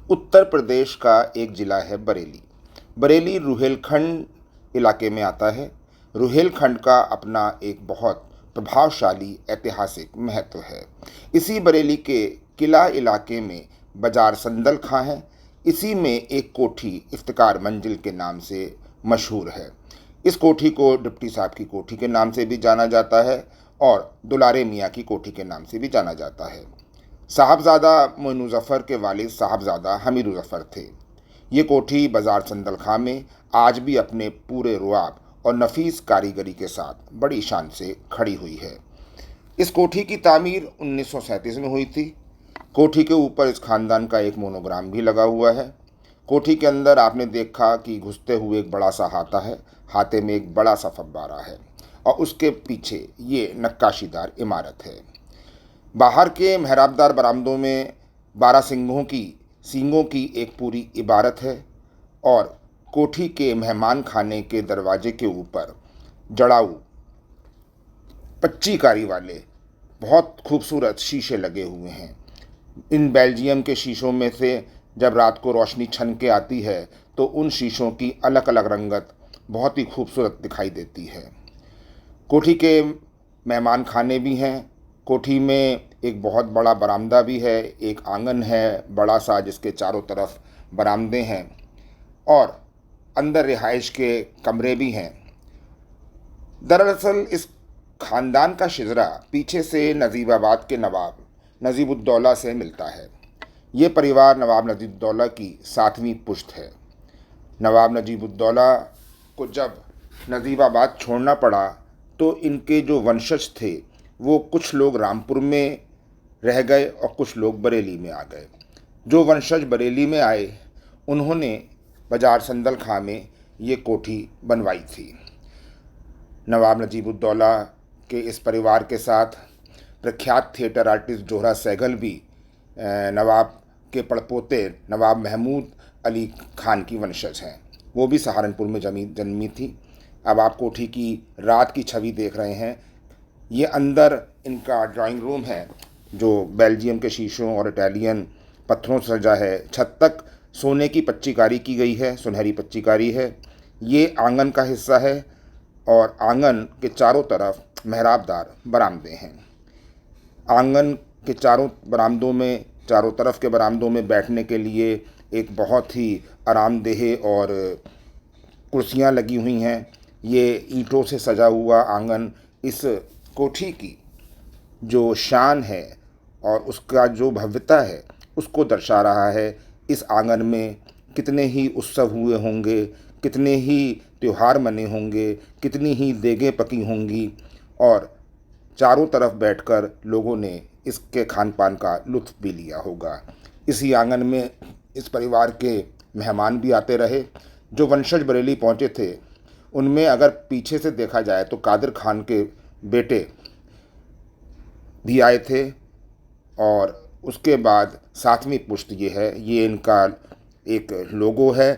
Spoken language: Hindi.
उत्तर प्रदेश का एक ज़िला है बरेली। बरेली रुहेलखंड इलाके में आता है। रुहेलखंड का अपना एक बहुत प्रभावशाली ऐतिहासिक महत्व है। इसी बरेली के किला इलाके में बाजार संदल खां है। इसी में एक कोठी इफ्तिकार मंजिल के नाम से मशहूर है। इस कोठी को डिप्टी साहब की कोठी के नाम से भी जाना जाता है और दुलारे मियाँ की कोठी के नाम से भी जाना जाता है। साहबजादा मोइनुल ज़फ़र के वालिद साहबजादा हमीदुल ज़फ़र थे। ये कोठी बाजार संदल खां में आज भी अपने पूरे रुआब और नफीस कारीगरी के साथ बड़ी शान से खड़ी हुई है। इस कोठी की तामीर 1937 में हुई थी। कोठी के ऊपर इस खानदान का एक मोनोग्राम भी लगा हुआ है। कोठी के अंदर आपने देखा कि घुसते हुए एक बड़ा सा हाथा है, हाथे में एक बड़ा सा फव्वारा है और उसके पीछे ये नक्काशीदार इमारत है। बाहर के मेहराबदार बरामदों में 12 सींगों की एक पूरी इबारत है और कोठी के मेहमान खाने के दरवाजे के ऊपर जड़ाऊ 25 कारी वाले बहुत खूबसूरत शीशे लगे हुए हैं। इन बेल्जियम के शीशों में से जब रात को रोशनी छन के आती है तो उन शीशों की अलग अलग रंगत बहुत ही खूबसूरत दिखाई देती है। कोठी के मेहमान खाने भी हैं। कोठी में एक बहुत बड़ा बरामदा भी है, एक आंगन है बड़ा सा जिसके चारों तरफ बरामदे हैं और अंदर रिहाइश के कमरे भी हैं। दरअसल इस ख़ानदान का शिजरा पीछे से नजीबाबाद के नवाब नजीबुद्दौला से मिलता है। ये परिवार नवाब नजीबुद्दौला की 7वीं पुश्त है। नवाब नजीबुद्दौला को जब नजीबाबाद छोड़ना पड़ा तो इनके जो वंशज थे वो कुछ लोग रामपुर में रह गए और कुछ लोग बरेली में आ गए। जो वंशज बरेली में आए उन्होंने बाजार संदल खां में ये कोठी बनवाई थी। नवाब नजीबुद्दौला के इस परिवार के साथ प्रख्यात थिएटर आर्टिस्ट जोहरा सहगल भी नवाब के पड़पोते नवाब महमूद अली खान की वंशज हैं। वो भी सहारनपुर में जन्मी थी। अब आप कोठी की रात की छवि देख रहे हैं। ये अंदर इनका ड्राइंग रूम है जो बेल्जियम के शीशों और इटालियन पत्थरों से सजा है। छत तक सोने की पच्चीकारी की गई है, सुनहरी पच्चीकारी है। ये आंगन का हिस्सा है और आंगन के चारों तरफ मेहराबदार बरामदे हैं। आंगन के चारों तरफ के बरामदों में बैठने के लिए एक बहुत ही आरामदेह और कुर्सियां लगी हुई हैं। ये ईंटों से सजा हुआ आंगन इस कोठी की जो शान है और उसका जो भव्यता है उसको दर्शा रहा है। इस आंगन में कितने ही उत्सव हुए होंगे, कितने ही त्यौहार मने होंगे, कितनी ही देगें पकी होंगी और चारों तरफ बैठकर लोगों ने इसके खान पान का लुत्फ़ भी लिया होगा। इसी आंगन में इस परिवार के मेहमान भी आते रहे। जो वंशज बरेली पहुँचे थे उनमें अगर पीछे से देखा जाए तो कादिर खान के बेटे भी आए थे और उसके बाद 7वीं पुश्त ये है। ये इनका एक लोगो है